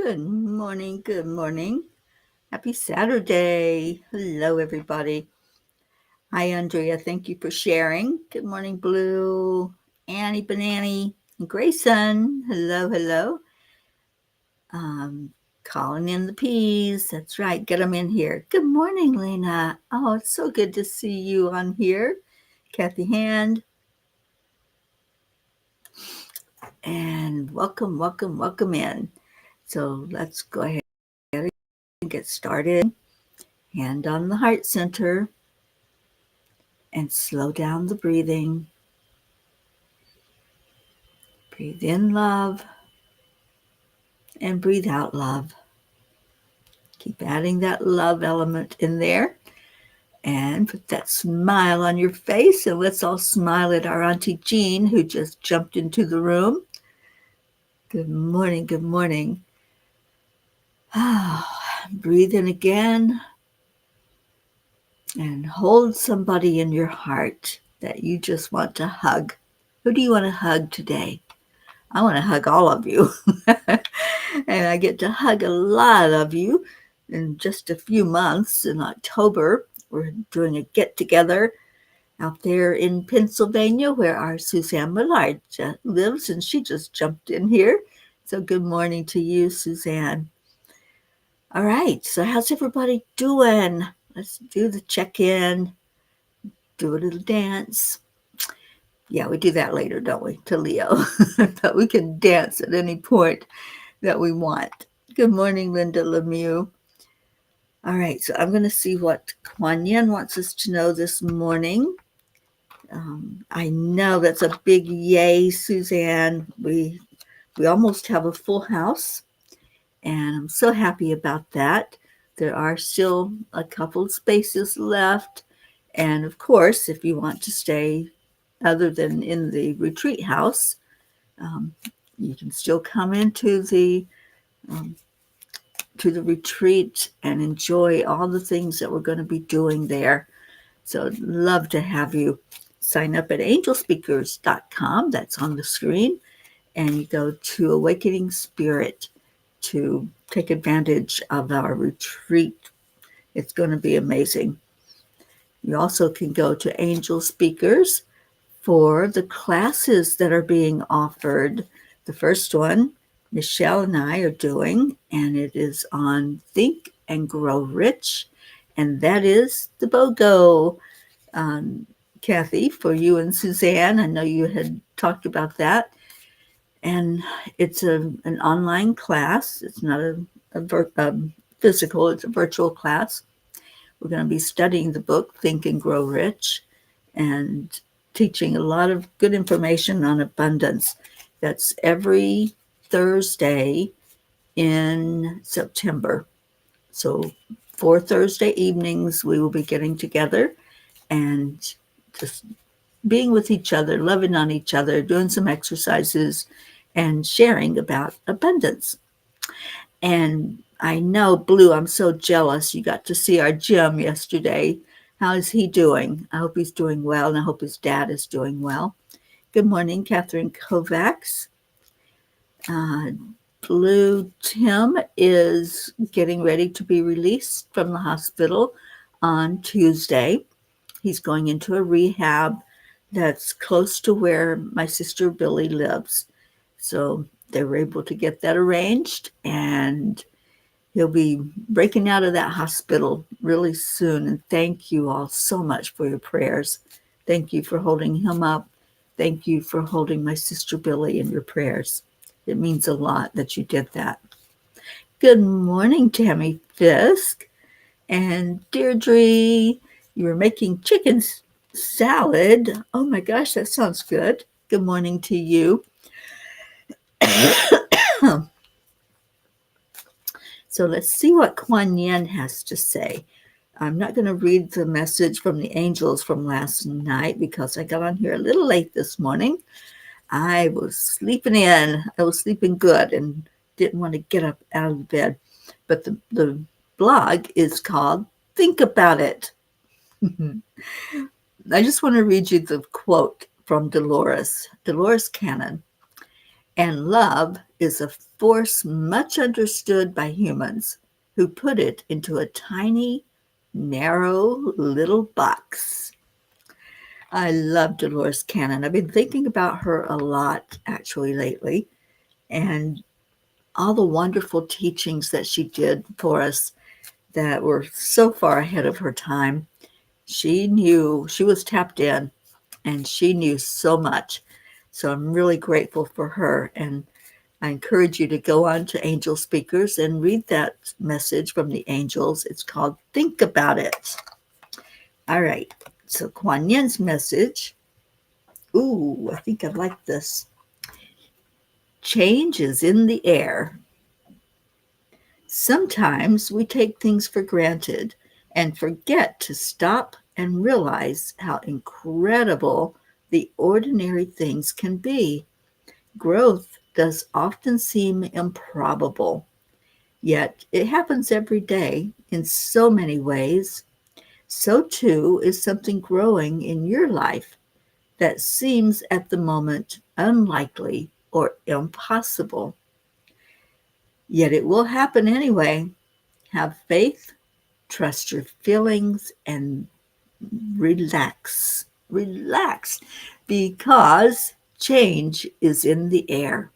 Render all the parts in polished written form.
Good morning, good morning. Happy Saturday. Hello, everybody. Hi, Andrea. Thank you for sharing. Good morning, Blue, Annie, Banani, Grayson. Hello, hello. Um, Calling in the peas. That's right. Get them in here. Good morning, Lena. Oh, it's so good to see you on here. Kathy Hand. And welcome, welcome, welcome in. So let's go ahead and get started. Hand on the heart center and slow down the breathing. Breathe in love and breathe out love. Keep adding that love element in there and put that smile on your face. And let's all smile at our Auntie Jean, who just jumped into the room. Good morning, good morning. Breathe in again and hold somebody in your heart that you just want to hug. Who do you want to hug today? I want to hug all of you. And I get to hug a lot of you in just a few months. In October, we're doing a get-together out there in Pennsylvania where our Suzanne Millard lives, and she just jumped in here. So good morning to you, Suzanne. All right, so how's everybody doing? Let's do the check-in, do a little dance. Yeah, we do that later, don't we, to Leo? But we can dance at any point that we want. Good morning, Linda Lemieux. All right, so I'm going to see what Kuan Yin wants us to know this morning. I know that's a big yay, Suzanne. We almost have a full house, and I'm so happy about that. There are still a couple spaces left, and of course, if you want to stay other than in the retreat house, you can still come into the retreat and enjoy all the things that we're going to be doing there. So I'd love to have you sign up at angelspeakers.com. That's on the screen. And you go to Awakening Spirit to take advantage of our retreat. It's going to be amazing. You also can go to Angel Speakers for the classes that are being offered. The first one, Michelle and I are doing, and it is on Think and Grow Rich, and that is the BOGO. Kathy, for you and Suzanne, I know you had talked about that, and it's an online class. It's not a physical, it's a virtual class. We're going to be studying the book, Think and Grow Rich, and teaching a lot of good information on abundance. That's every Thursday in September. So 4 Thursday evenings, we will be getting together and just being with each other, loving on each other, doing some exercises, and sharing about abundance. And I know, Blue, I'm so jealous. You got to see our Jim yesterday. How is he doing? I hope he's doing well, and I hope his dad is doing well. Good morning, Catherine Kovacs. Blue Tim is getting ready to be released from the hospital on Tuesday. He's going into a rehab that's close to where my sister Billy lives. So they were able to get that arranged, and he'll be breaking out of that hospital really soon. And thank you all so much for your prayers. Thank you for holding him up. Thank you for holding my sister Billy in your prayers. It means a lot that you did that. Good morning, Tammy Fisk. And Deirdre, you were making chicken salad. Oh my gosh, that sounds good. Good morning to you. So let's see what Kuan Yin has to say. I'm not going to read the message from the angels from last night because I got on here a little late this morning. I was sleeping in. I was sleeping good and didn't want to get up out of bed. But the blog is called Think About It. I just want to read you the quote from Dolores Cannon. And love is a force much understood by humans who put it into a tiny, narrow little box. I love Dolores Cannon. I've been thinking about her a lot actually lately, and all the wonderful teachings that she did for us that were so far ahead of her time. She knew, she was tapped in, and she knew so much. So I'm really grateful for her. And I encourage you to go on to Angel Speakers and read that message from the angels. It's called Think About It. All right. So Kuan Yin's message. Ooh, I think I like this. Change is in the air. Sometimes we take things for granted and forget to stop and realize how incredible the ordinary things can be. Growth does often seem improbable, yet it happens every day in so many ways. So too is something growing in your life that seems at the moment unlikely or impossible. Yet it will happen anyway. Have faith, trust your feelings, and relax. Relax because change is in the air.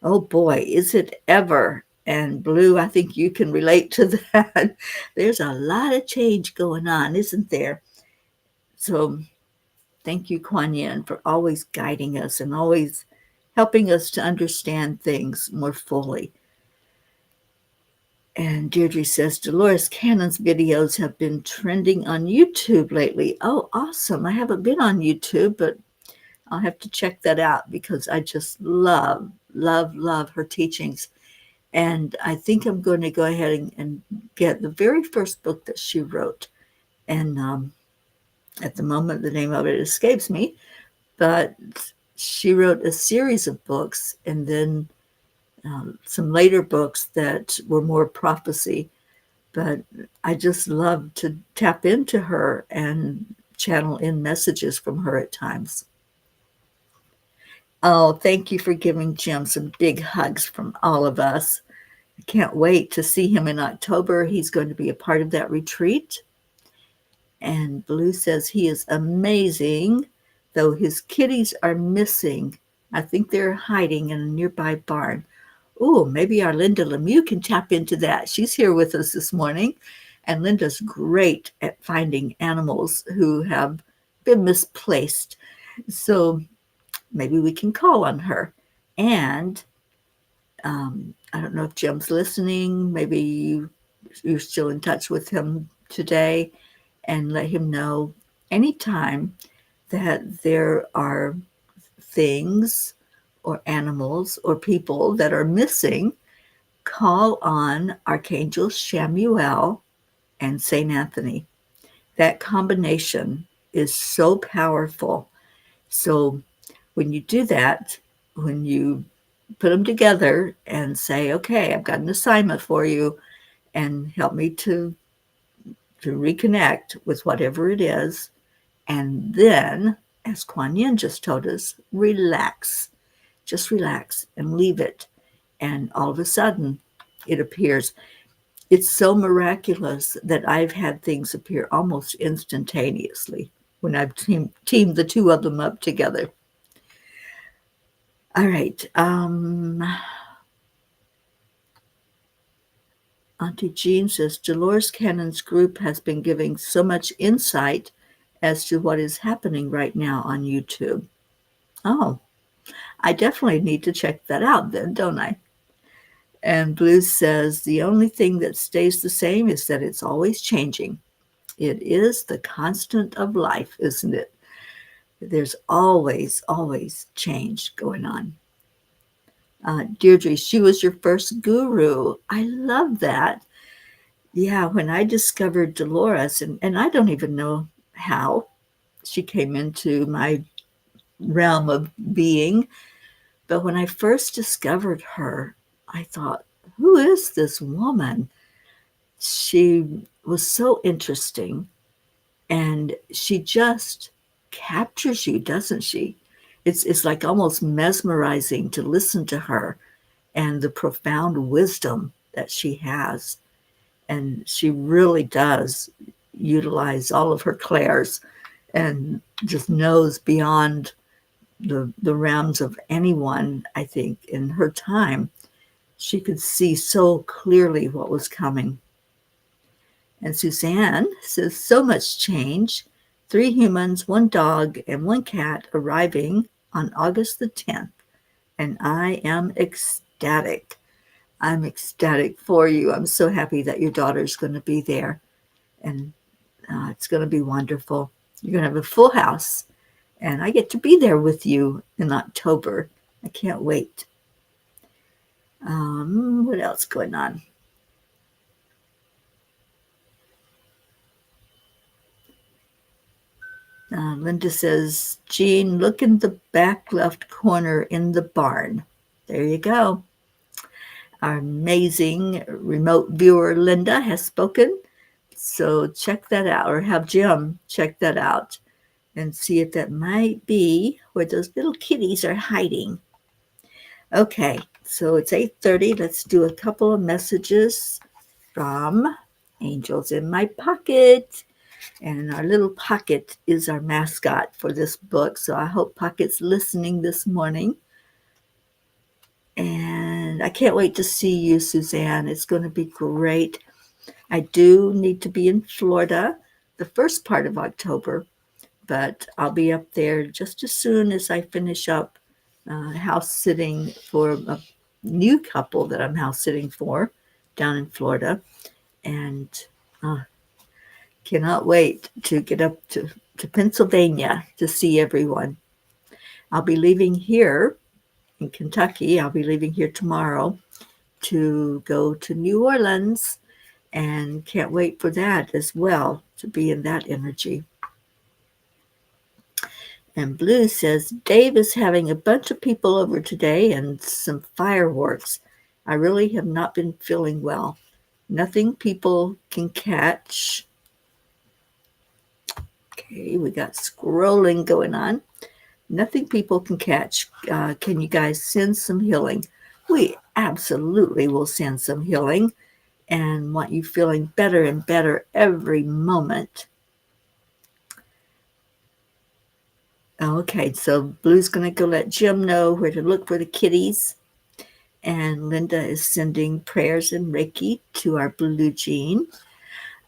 Oh boy, is it ever. And Blue, I think you can relate to that. There's a lot of change going on, isn't there? So thank you, Kuan Yin, for always guiding us and always helping us to understand things more fully. And Deirdre says, Dolores Cannon's videos have been trending on YouTube lately. Oh, awesome. I haven't been on YouTube, but I'll have to check that out because I just love, love, love her teachings. And I think I'm going to go ahead and get the very first book that she wrote. And at the moment, the name of it escapes me, but she wrote a series of books and then some later books that were more prophecy. But I just love to tap into her and channel in messages from her at times. Oh, thank you for giving Jim some big hugs from all of us. I can't wait to see him in October. He's going to be a part of that retreat. And Blue says he is amazing, though his kitties are missing. I think they're hiding in a nearby barn. Oh, maybe our Linda Lemieux can tap into that. She's here with us this morning. And Linda's great at finding animals who have been misplaced. So maybe we can call on her. And I don't know if Jim's listening. Maybe you're still in touch with him today and let him know anytime that there are things or animals or people that are missing, call on Archangel Shamuel and St. Anthony. That combination is so powerful. So when you do that, when you put them together and say, okay, I've got an assignment for you and help me to reconnect with whatever it is. And then, as Kuan Yin just told us, relax. Just relax and leave it. And all of a sudden, it appears. It's so miraculous that I've had things appear almost instantaneously when I've teamed the two of them up together. All right. Auntie Jean says Dolores Cannon's group has been giving so much insight as to what is happening right now on YouTube. Oh, I definitely need to check that out then, don't I? And Blue says the only thing that stays the same is that it's always changing. It is the constant of life, isn't it? There's always, always change going on. Deirdre, she was your first guru. I love that. Yeah, when I discovered Dolores, and I don't even know how she came into my realm of being, but when I first discovered her, I thought, who is this woman? She was so interesting, and she just captures you, doesn't she? It's like almost mesmerizing to listen to her. and the profound wisdom that she has. And she really does utilize all of her clairs and just knows beyond the realms of anyone. I think in her time, she could see so clearly what was coming. And Suzanne says, so much change. 3 humans, 1 dog, and 1 cat arriving on August the 10th. And I am ecstatic. I'm ecstatic for you. I'm so happy that your daughter's going to be there. And it's going to be wonderful. You're going to have a full house. And I get to be there with you in October. I can't wait. What else going on? Linda says, Jean, look in the back left corner in the barn. There you go. Our amazing remote viewer, Linda, has spoken. So check that out, or have Jim check that out and see if that might be where those little kitties are hiding. Okay, so it's 8:30. Let's do a couple of messages from Angels in My Pocket. And our little Pocket is our mascot for this book. So I hope Pocket's listening this morning. And I can't wait to see you, Suzanne. It's going to be great. I do need to be in Florida the first part of October, but I'll be up there just as soon as I finish up house sitting for a new couple that I'm house sitting for down in Florida. And cannot wait to get up to Pennsylvania to see everyone. I'll be leaving here in Kentucky. I'll be leaving here tomorrow to go to New Orleans, and can't wait for that as well, to be in that energy. And Blue says, Dave is having a bunch of people over today and some fireworks. I really have not been feeling well. Nothing people can catch. Okay, we got scrolling going on. Nothing people can catch. Can you guys send some healing? We absolutely will send some healing and want you feeling better and better every moment. Okay, so Blue's going to go let Jim know where to look for the kitties. And Linda is sending prayers and Reiki to our Blue Jean.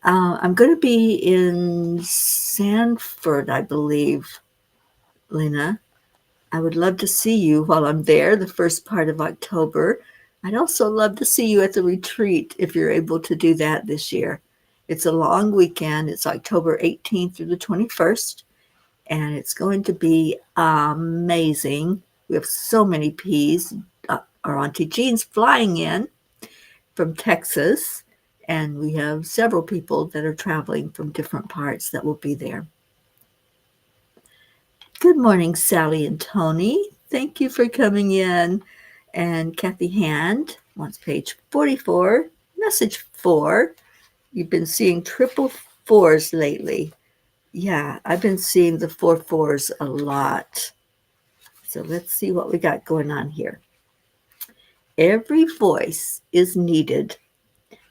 I'm going to be in Sanford, I believe, Lena. I would love to see you while I'm there the first part of October. I'd also love to see you at the retreat if you're able to do that this year. It's a long weekend. It's October 18th through the 21st, and it's going to be amazing. We have so many P's. Our Auntie Jean's flying in from Texas, and we have several people that are traveling from different parts that will be there. Good morning, Sally and Tony. Thank you for coming in. And Kathy Hand wants page 44, message 4. You've been seeing triple fours lately. Yeah, I've been seeing the 4 4s a lot. So let's see what we got going on here. Every voice is needed.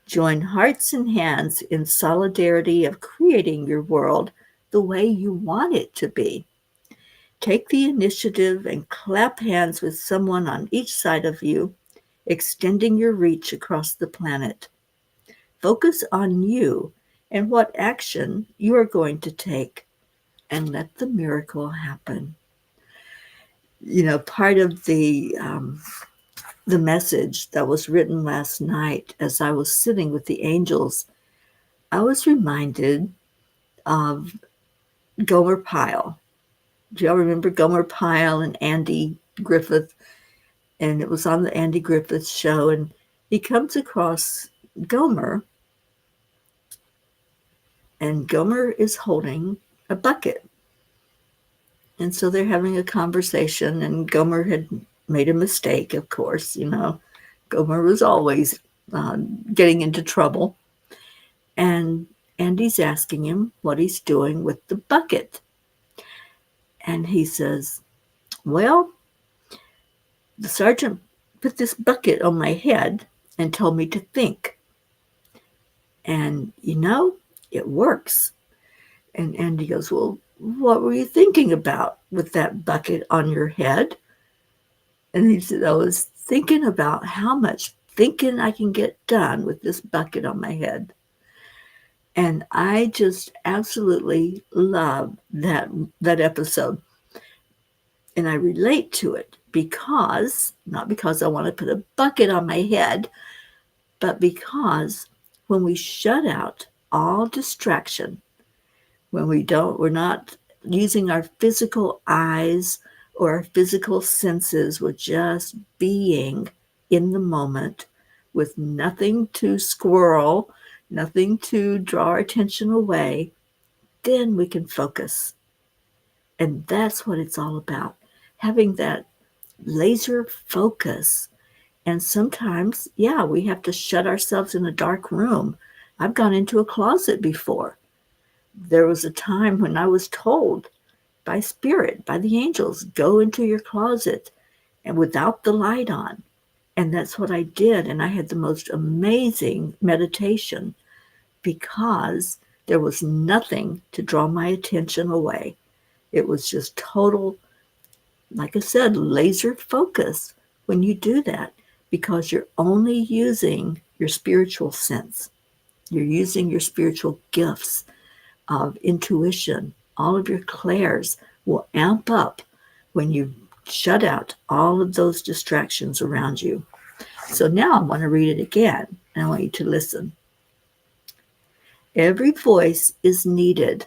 Join hearts and hands in solidarity of creating your world the way you want it to be. Take the initiative and clap hands with someone on each side of you, extending your reach across the planet. Focus on you and what action you are going to take, and let the miracle happen. You know, part of the message that was written last night as I was sitting with the angels, I was reminded of Gomer Pyle. Do y'all remember Gomer Pyle and Andy Griffith? And it was on the Andy Griffith show, and he comes across Gomer, and Gomer is holding a bucket. And so they're having a conversation, and Gomer had made a mistake, of course. You know, Gomer was always getting into trouble. And Andy's asking him what he's doing with the bucket. And he says, well, the sergeant put this bucket on my head and told me to think. And, it works. And Andy goes, well, what were you thinking about with that bucket on your head? And he said, I was thinking about how much thinking I can get done with this bucket on my head. And I just absolutely love that episode. And I relate to it not because I want to put a bucket on my head, but because when we shut out all distraction, when we're not using our physical eyes or our physical senses, we're just being in the moment with nothing to squirrel, nothing to draw our attention away, then we can focus. And that's what it's all about, having that laser focus. And sometimes, yeah, we have to shut ourselves in a dark room. I've gone into a closet before. There was a time when I was told by spirit, by the angels, go into your closet and without the light on. And that's what I did. And I had the most amazing meditation because there was nothing to draw my attention away. It was just total, like I said, laser focus when you do that, because you're only using your spiritual sense. You're using your spiritual gifts of intuition. All of your clairs will amp up when you shut out all of those distractions around you. So now I want to read it again, and I want you to listen. Every voice is needed.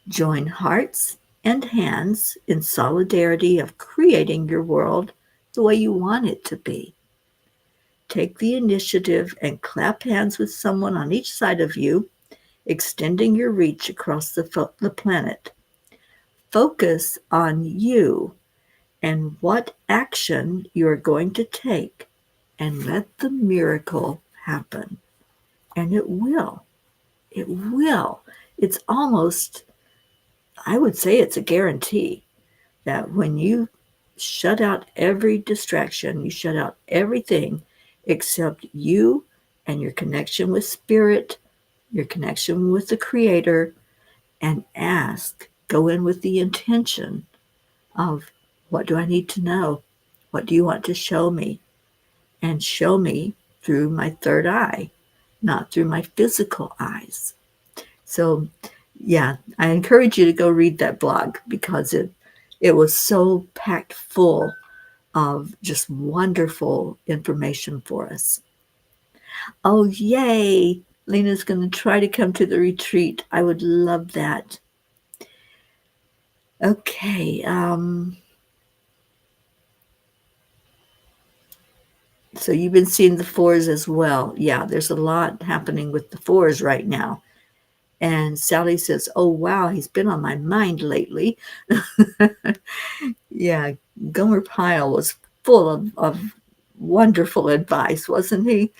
Join hearts and hands in solidarity of creating your world the way you want it to be. Take the initiative and clap hands with someone on each side of you, extending your reach across the planet. Focus on you and what action you are going to take, and let the miracle happen. And it will. It will. It's almost, I would say it's a guarantee that when you shut out every distraction, you shut out everything except you and your connection with spirit, your connection with the creator, and go in with the intention of, what do I need to know? What do you want to show me? And show me through my third eye, not through my physical eyes. So, yeah, I encourage you to go read that blog because it was so packed full of just wonderful information for us. Oh, yay! Lena's going to try to come to the retreat. I would love that. Okay. So you've been seeing the fours as well. Yeah, there's a lot happening with the fours right now. And Sally says, oh, wow, he's been on my mind lately. Yeah, Gomer Pyle was full of wonderful advice, wasn't he?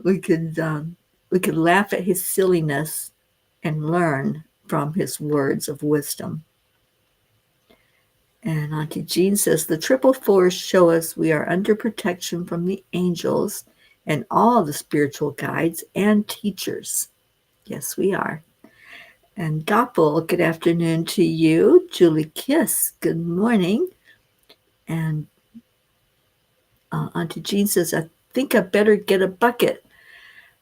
We could laugh at his silliness and learn from his words of wisdom. And Auntie Jean says, the triple fours show us we are under protection from the angels and all the spiritual guides and teachers. Yes, we are. And Doppel, good afternoon to you. Julie Kiss, good morning. And Auntie Jean says, I think I better get a bucket.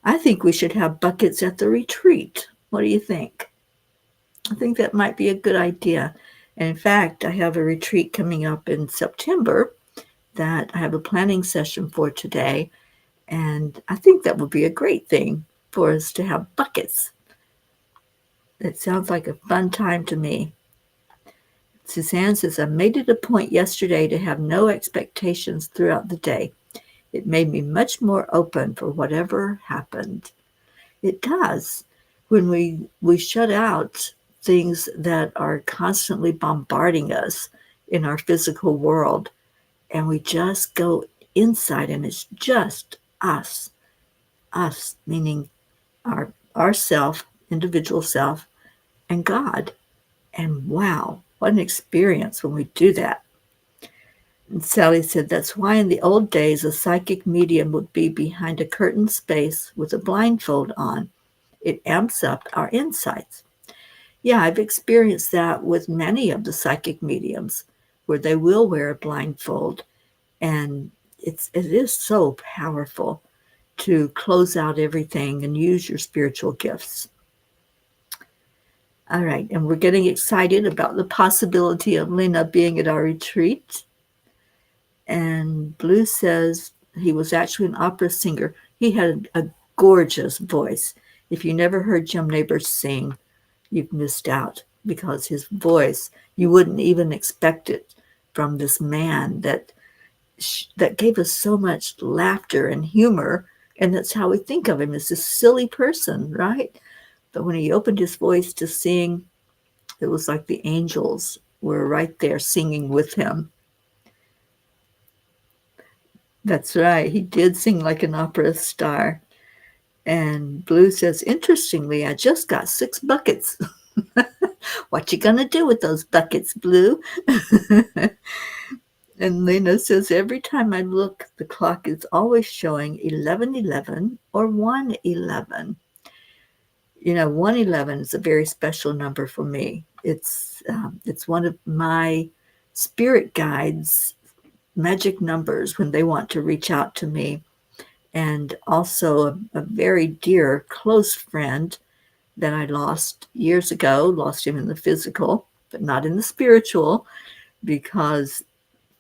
I think we should have buckets at the retreat. What do you think? I think that might be a good idea. And in fact, I have a retreat coming up in September that I have a planning session for today. And I think that would be a great thing for us to have buckets. It sounds like a fun time to me. Suzanne says, I made it a point yesterday to have no expectations throughout the day. It made me much more open for whatever happened. It does. When we shut out things that are constantly bombarding us in our physical world, and we just go inside, and it's just us, meaning our self, individual self, and God. And wow, what an experience when we do that. And Sally said, that's why in the old days a psychic medium would be behind a curtained space with a blindfold on. It amps up our insights. Yeah, I've experienced that with many of the psychic mediums where they will wear a blindfold, and it is so powerful to close out everything and use your spiritual gifts. All right, and we're getting excited about the possibility of Lena being at our retreat. And Blue says he was actually an opera singer. He had a gorgeous voice. If you never heard Jim Nabors sing, you've missed out, because his voice, you wouldn't even expect it from this man that gave us so much laughter and humor, and that's how we think of him, as this silly person, right? But when he opened his voice to sing, it was like the angels were right there singing with him. That's right, he did sing like an opera star. And Blue says, interestingly, I just got 6 buckets. What you gonna do with those buckets, Blue? And Lena says, every time I look, the clock is always showing 11:11 or 1:11. 111 is a very special number for me. It's one of my spirit guides' magic numbers when they want to reach out to me. And also a very dear, close friend that I lost years ago, lost him in the physical, but not in the spiritual, because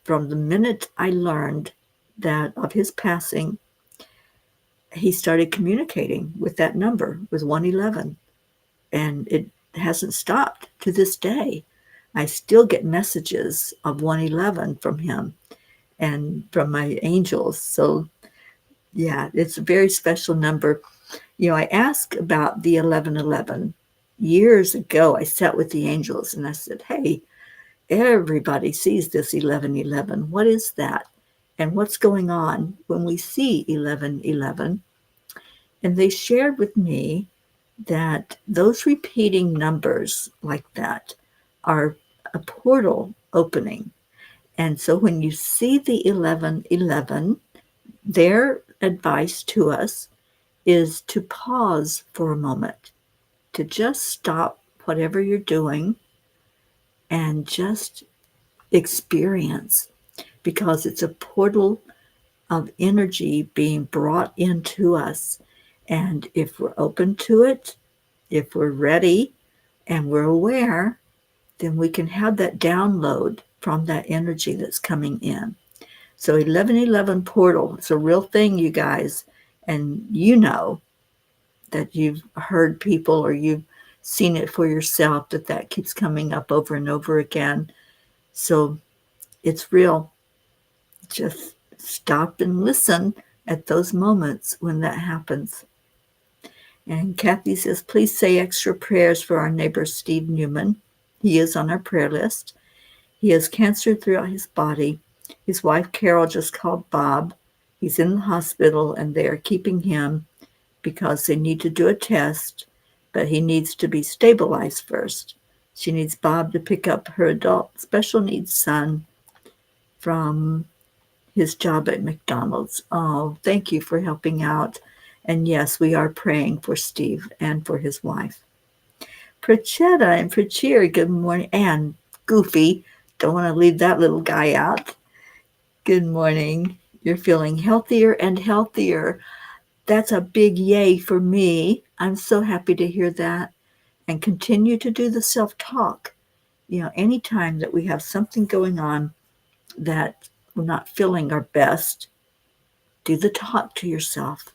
from the minute I learned that of his passing, he started communicating with that number, with 111. And it hasn't stopped to this day. I still get messages of 111 from him and from my angels. So, yeah, it's a very special number. I asked about the 1111. Years ago, I sat with the angels and I said, hey, everybody sees this 1111. What is that? And what's going on when we see 1111? And they shared with me that those repeating numbers like that are a portal opening. And so when you see the 1111, their advice to us is to pause for a moment, to just stop whatever you're doing and just experience, because it's a portal of energy being brought into us. And if we're open to it, if we're ready and we're aware, then we can have that download from that energy that's coming in. So 1111 portal, it's a real thing, you guys. And you know that you've heard people or you've seen it for yourself, that keeps coming up over and over again. So it's real. Just stop and listen at those moments when that happens. And Kathy says, please say extra prayers for our neighbor, Steve Newman. He is on our prayer list. He has cancer throughout his body. His wife, Carol, just called Bob. He's in the hospital, and they are keeping him because they need to do a test, but he needs to be stabilized first. She needs Bob to pick up her adult special needs son from his job at McDonald's. Oh, thank you for helping out. And yes, we are praying for Steve and for his wife. Prachetta and Prachir, good morning. And Goofy, don't want to leave that little guy out. Good morning. You're feeling healthier and healthier. That's a big yay for me. I'm so happy to hear that. And continue to do the self-talk. Anytime that we have something going on that we're not feeling our best, do the talk to yourself.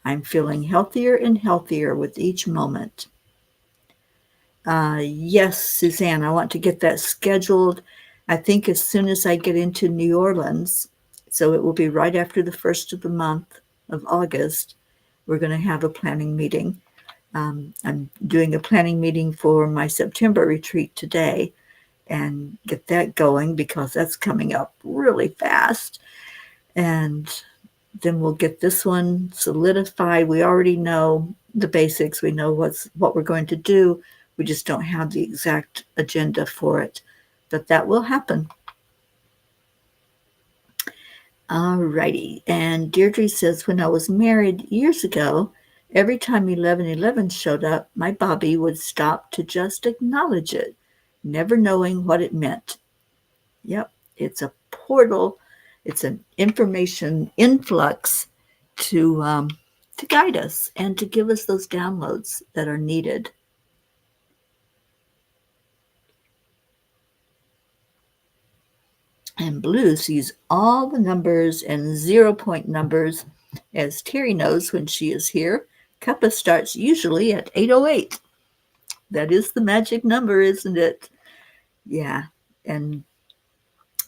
I'm feeling healthier and healthier with each moment. Yes, Suzanne, I want to get that scheduled. I think as soon as I get into New Orleans, so it will be right after the first of the month of August, we're going to have a planning meeting. I'm doing a planning meeting for my September retreat today and get that going, because that's coming up really fast. And then we'll get this one solidified. We already know the basics. We know what we're going to do. We just don't have the exact agenda for it. But that will happen. Alrighty. And Deirdre says, when I was married years ago, every time 1111 showed up, my Bobby would stop to just acknowledge it, never knowing what it meant. Yep, it's a portal. It's an information influx to guide us and to give us those downloads that are needed. And Blue sees all the numbers and 0 point numbers. As Teri knows when she is here, Cuppa starts usually at 8:08. That is the magic number, isn't it? Yeah. And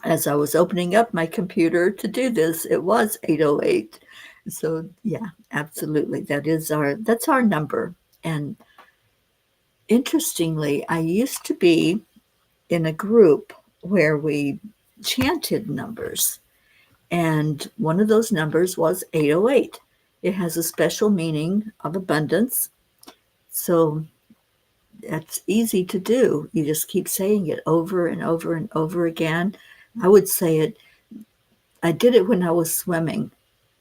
as I was opening up my computer to do this, it was 8:08. So yeah, absolutely. That's our number. And interestingly, I used to be in a group where we chanted numbers. And one of those numbers was 808. It has a special meaning of abundance. So that's easy to do. You just keep saying it over and over and over again. I would say it, I did it when I was swimming.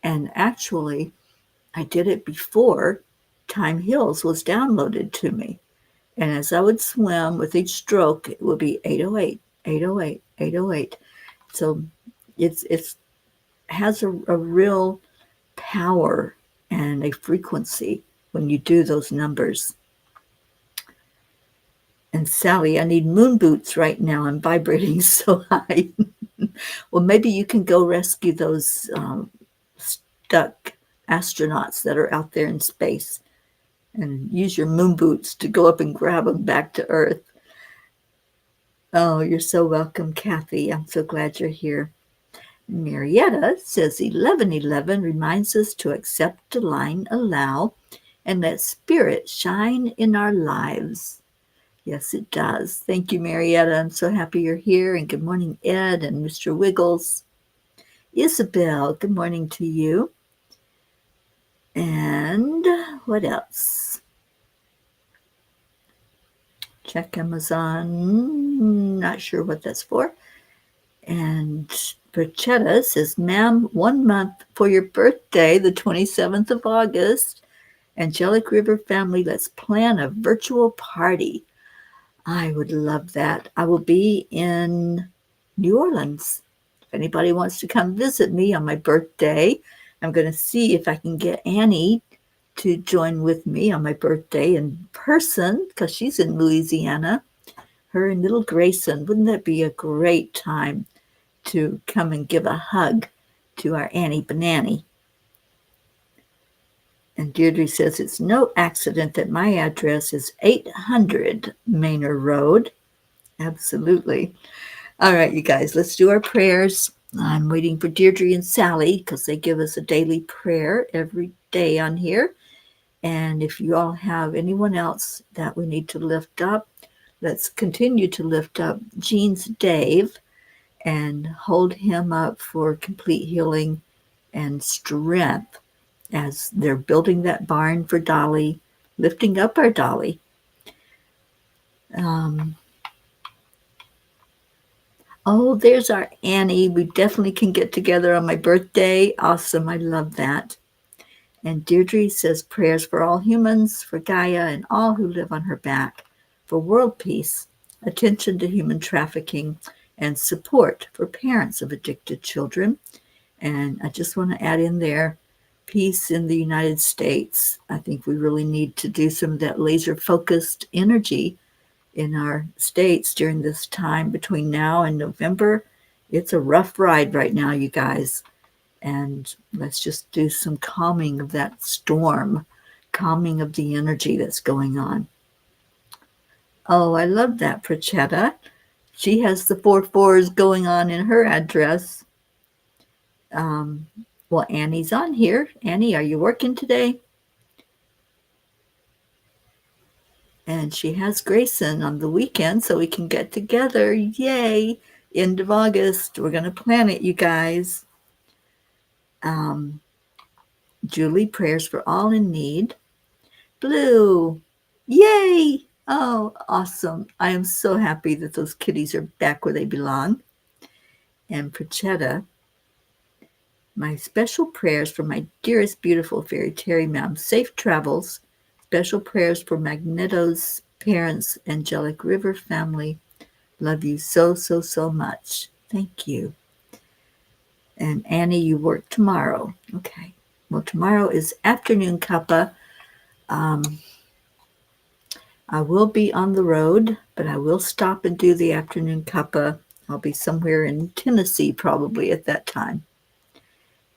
And actually, I did it before Time Heals was downloaded to me. And as I would swim with each stroke, it would be 808, 808, 808. So it's has a real power and a frequency when you do those numbers. And Sally, I need moon boots right now. I'm vibrating so high. Well, maybe you can go rescue those stuck astronauts that are out there in space and use your moon boots to go up and grab them back to Earth. Oh, you're so welcome, Kathy. I'm so glad you're here. Marietta says 1111 reminds us to accept, align, allow, and let spirit shine in our lives. Yes, it does. Thank you, Marietta. I'm so happy you're here. And good morning, Ed and Mr. Wiggles. Isabel, good morning to you. And what else? Check Amazon. Not sure what that's for. And Berchetta says, ma'am, 1 month for your birthday, the 27th of August. Angelic River family, let's plan a virtual party. I would love that. I will be in New Orleans. If anybody wants to come visit me on my birthday, I'm going to see if I can get Annie to join with me on my birthday in person because she's in Louisiana. Her and little Grayson. Wouldn't that be a great time to come and give a hug to our Annie Banani? And Deirdre says, it's no accident that my address is 800 Manor Road. Absolutely. All right, you guys, let's do our prayers. I'm waiting for Deirdre and Sally because they give us a daily prayer every day on here. And if you all have anyone else that we need to lift up, let's continue to lift up Jean's Dave and hold him up for complete healing and strength as they're building that barn for Dolly, lifting up our Dolly. Oh, there's our Annie. We definitely can get together on my birthday. Awesome. I love that. And Deirdre says prayers for all humans, for Gaia and all who live on her back, for world peace, attention to human trafficking, and support for parents of addicted children. And I just want to add in there, peace in the United States. I think we really need to do some of that laser-focused energy in our states during this time between now and November. It's a rough ride right now, you guys. And let's just do some calming of that storm, calming of the energy that's going on. Oh, I love that, Prachetta. She has the 4/4s going on in her address. Well, Annie's on here. Annie, are you working today? And she has Grayson on the weekend so we can get together. Yay! End of August. We're going to plan it, you guys. Julie, prayers for all in need. Blue, yay! Oh, awesome. I am so happy that those kitties are back where they belong. And Prachetta, My special prayers for my dearest, beautiful fairy Teri Ma'am. Safe travels. Special prayers for Magneto's parents, Angelic River family. Love you so, so, so much. Thank you. And Annie, you work tomorrow. Okay. Well, tomorrow is afternoon cuppa. Um, I will be on the road, but I will stop and do the afternoon cuppa. I'll be somewhere in Tennessee probably at that time.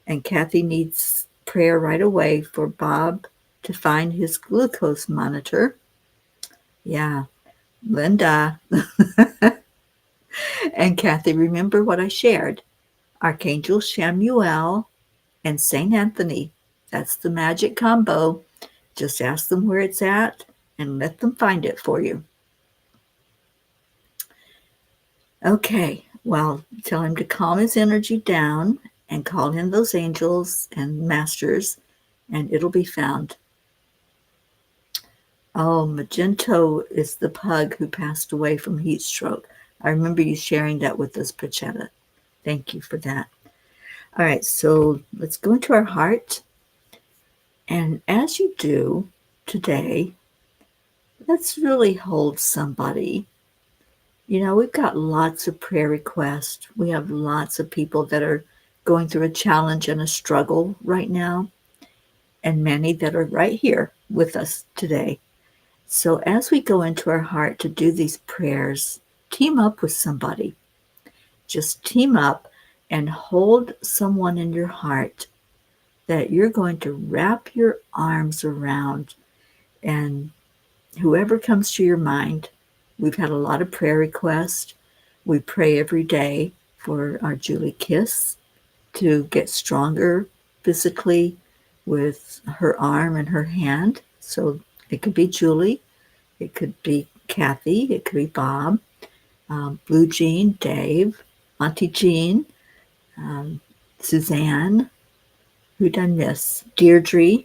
And Kathy needs prayer right away for Bob to find his glucose monitor. Yeah, Linda. And Kathy, remember what I shared. Archangel Samuel and St. Anthony. That's the magic combo. Just ask them where it's at and let them find it for you. Okay, well, tell him to calm his energy down and call in those angels and masters, and it'll be found. Oh, Magento is the pug who passed away from heat stroke. I remember you sharing that with us, Pachetta. Thank you for that. All right, so let's go into our heart. And as you do today, let's really hold somebody. You know, we've got lots of prayer requests. We have lots of people that are going through a challenge and a struggle right now, and many that are right here with us today. So as we go into our heart to do these prayers, team up with somebody. Just team up and hold someone in your heart that you're going to wrap your arms around, and whoever comes to your mind. We've had a lot of prayer requests. We pray every day for our Julie Kiss to get stronger physically with her arm and her hand. So it could be Julie, it could be Kathy, it could be Bob, Blue Jean, Dave, Auntie Jean, um, Suzanne. Who done miss? Deirdre.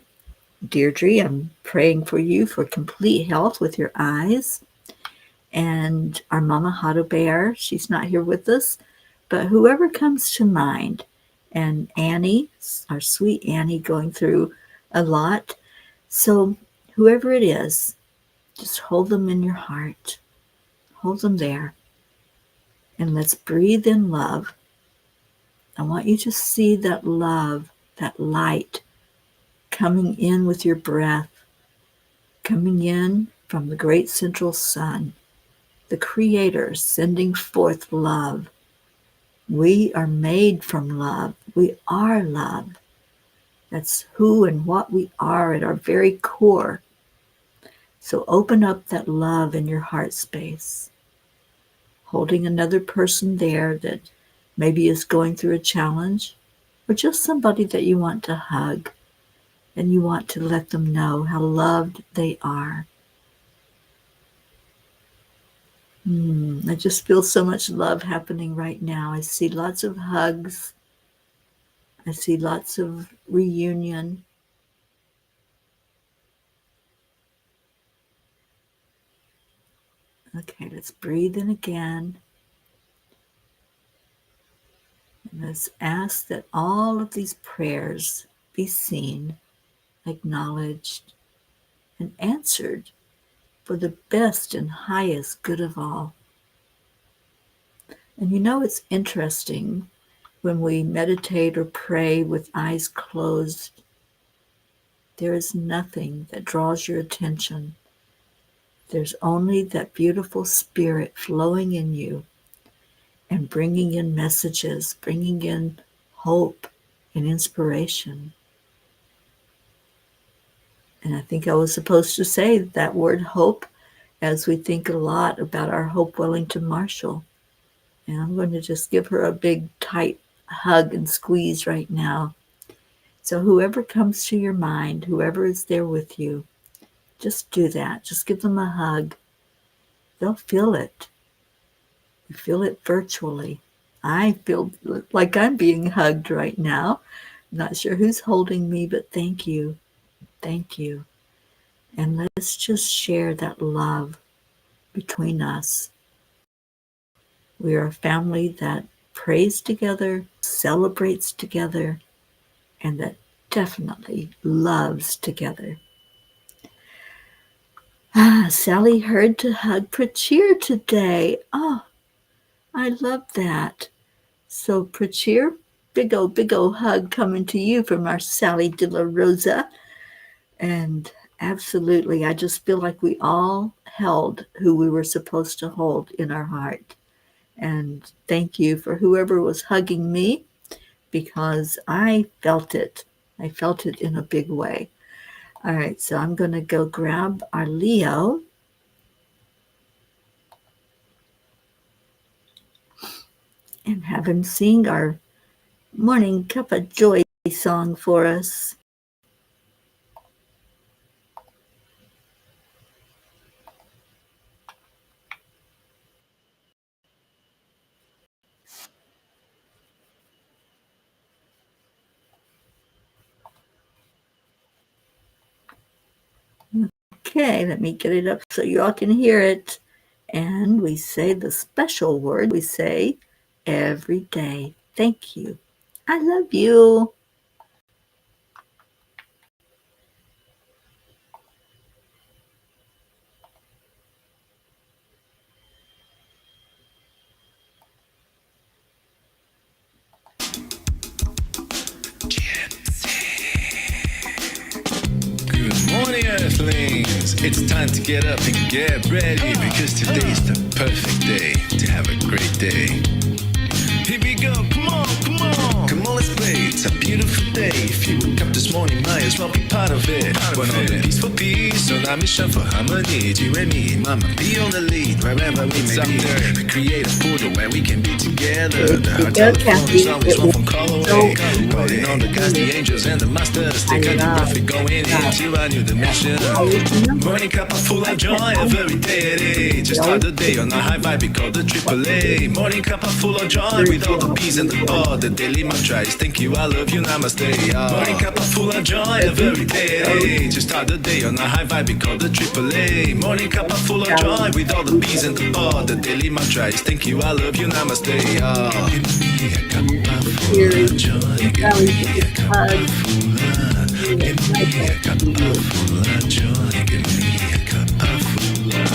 Deirdre, I'm praying for you for complete health with your eyes. And our Mama Hado Bear, she's not here with us, but whoever comes to mind. And Annie, our sweet Annie, going through a lot. So whoever it is, just hold them in your heart. Hold them there. And let's breathe in love. I want you to see that love, that light coming in with your breath, coming in from the great central sun, the Creator sending forth love. We are made from love. We are love. That's who and what we are at our very core. So open up that love in your heart space, holding another person there that maybe is going through a challenge, or just somebody that you want to hug and you want to let them know how loved they are. I just feel so much love happening right now. I see lots of hugs. I see lots of reunion. Okay, let's breathe in again. And let's ask that all of these prayers be seen, acknowledged, and answered for the best and highest good of all. And you know, it's interesting when we meditate or pray with eyes closed, there is nothing that draws your attention. There's only that beautiful spirit flowing in you and bringing in messages, bringing in hope and inspiration. And I think I was supposed to say that word hope as we think a lot about our Hope Wellington Marshall. And I'm going to just give her a big, tight hug and squeeze right now. So whoever comes to your mind, whoever is there with you, just do that. Just give them a hug. They'll feel it. You feel it virtually. I feel like I'm being hugged right now. Not sure who's holding me, but thank you. Thank you. And let's just share that love between us. We are a family that prays together, celebrates together, and that definitely loves together. Sally heard to hug Prachir today. Oh, I love that. So, Prachir, big ol' hug coming to you from our Sally De La Rosa. And absolutely, I just feel like we all held who we were supposed to hold in our heart. And thank you for whoever was hugging me because I felt it. I felt it in a big way. All right, so I'm going to go grab our Leo and have him sing our Morning Cuppa Joy song for us. Okay, let me get it up so you all can hear it. And we say the special word. We say every day. Thank you. I love you. Good morning, Earthlings. It's time to get up and get ready because today's the perfect day to have a great day. Here we go, come on, come on. Come on, let's play. It's a beautiful day. If you woke up this morning, might as well be part of it. We're on the peace for peace, on our mission for harmony. You and me, mama, be on the lead wherever we may be. We create a portal where we can be together. Our telephone is always one phone call away. Waiting on the guys, the angels, and the masters. Take a deep breath, we're going into a new dimension. Morning cup full of joy, every day it is. Just start the day on a high vibe, we call the AAA. Morning cup full of joy with all the peas and the ball. The daily mantra is thank you, I love you, namaste. Morning cup full of joy, every day it is. Just start the day on a high vibe, we call the AAA. Morning cup full of joy with all the peas and the ball. The daily mantra is thank you, I love you, namaste. Give me a cup full of joy. Give me a cup full of. Give me a cup full of joy. Give me a cup full of.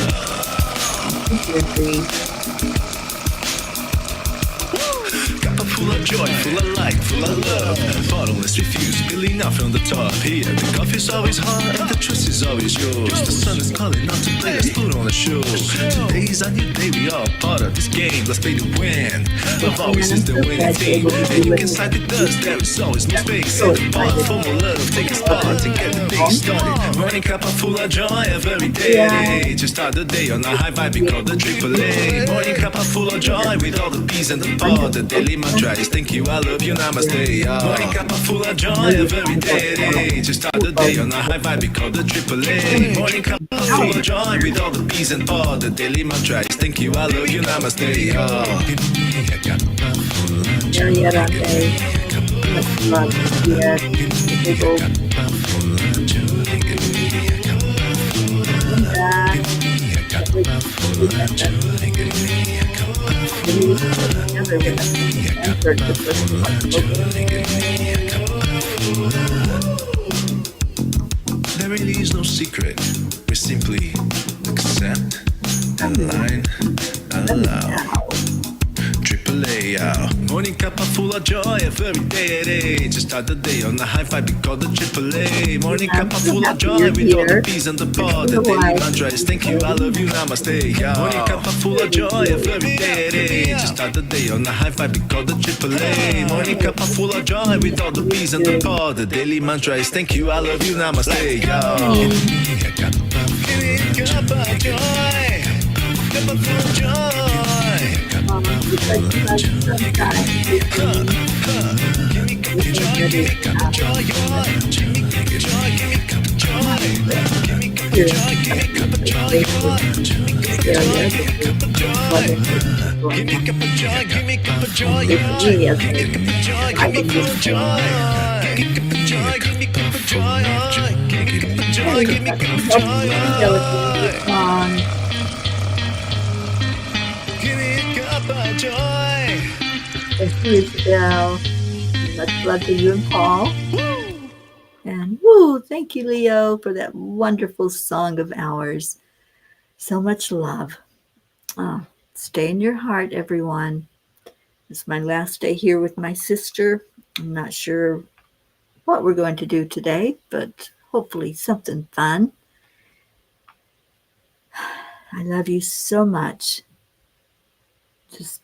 Full of joy, full of light, full of love. Bottomless refuse, spilling out from the top. Here, the coffee's always hot and the trust is always yours. The sun is calling out to play, let's put on a show. Today's a new day, we are part of this game. Let's play to win. Love always is the winning team. And you can side with us, there is always no space. In the pot, full of love, take a spot to get the day started. Morning cup full of joy, every day. Just start the day on a high vibe, we call the AAA. Morning cup full of joy with all the peas and the pot. The daily mantra is thank you, I love you, namaste. Morning cup full of joy, every day. Just start the day on a high vibe, we call the AAA. Morning cup full of joy with all the peas and pot. The daily mantra is thank you, I love you, namaste. Give me a cup full of joy. Give me a cup full of joy. Give me a cup full of joy. Give me a cup full of joy. Give me a cup full of joy. Give me a cup full of joy. Give me a cup full of joy. Give me a cup full of. There really is no secret. We simply accept, align, allow. AAA, morning cup full of joy, every day it is. Just start the day on the high vibe, we call the AAA. Morning cup full of joy with all the peas and the pod. The daily mantra is thank you, I love you, namaste. Morning cup full of joy, every day it is. Just start the day on the high vibe, we call the AAA. Morning cup full of joy with all the peas and the pod. The daily mantra is thank you, I love you, namaste. Give me a cup of joy. Cup of joy. Thank you, Isabel. Much love to you and Paul. And woo, thank you, Leo, for that wonderful song of ours. So much love. Oh, stay in your heart, everyone. It's my last day here with my sister. I'm not sure what we're going to do today, but hopefully something fun. I love you so much. Just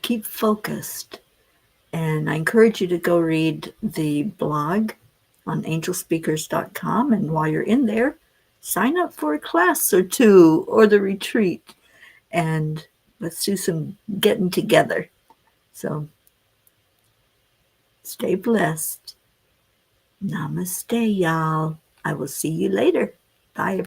keep focused. And I encourage you to go read the blog on angelspeakers.com. And while you're in there, sign up for a class or two or the retreat. And let's do some getting together. So stay blessed. Namaste, y'all. I will see you later. Bye.